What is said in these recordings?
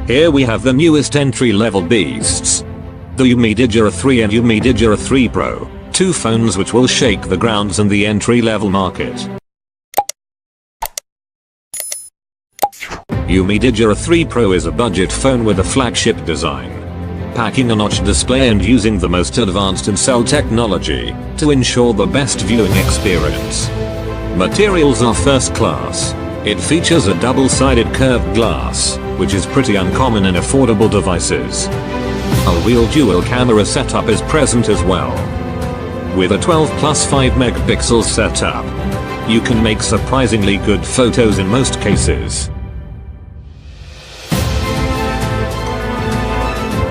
Here we have the newest entry-level beasts. The UMIDIGI 3 and UMIDIGI 3 Pro, two phones which will shake the grounds in the entry-level market. UMIDIGI 3 Pro is a budget phone with a flagship design, packing a notch display and using the most advanced incell technology to ensure the best viewing experience. Materials are first class. It features a double-sided curved glass, which is pretty uncommon in affordable devices. A real dual camera setup is present as well. With a 12+5 megapixels setup, you can make surprisingly good photos in most cases.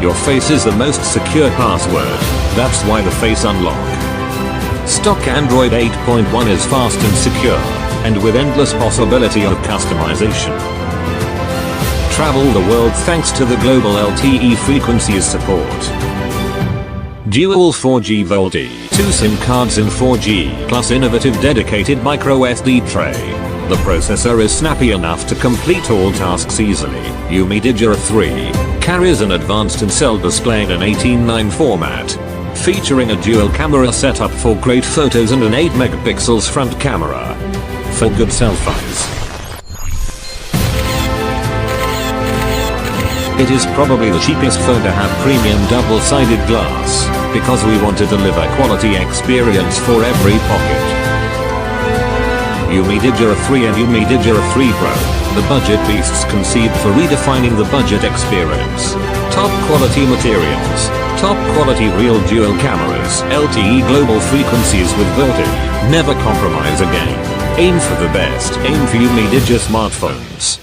Your face is the most secure password, that's why the Face Unlock. Stock Android 8.1 is fast and secure, and with endless possibility of customization. Travel the world thanks to the global LTE frequencies support. Dual 4G VoLTE, 2 SIM cards in 4G, plus innovative dedicated microSD tray. The processor is snappy enough to complete all tasks easily. UMIDIGI 3 carries an advanced incell display in an 18:9 format, featuring a dual camera setup for great photos and an 8 megapixels front camera for good selfies. It is probably the cheapest phone to have premium double-sided glass, because we want to deliver quality experience for every pocket. UMIDIGI 3 and UMIDIGI 3 Pro, the budget beasts conceived for redefining the budget experience. Top quality materials, top quality real dual cameras, LTE global frequencies with VoLTE, never compromise again. Aim for the best, aim for UMIDIGI smartphones.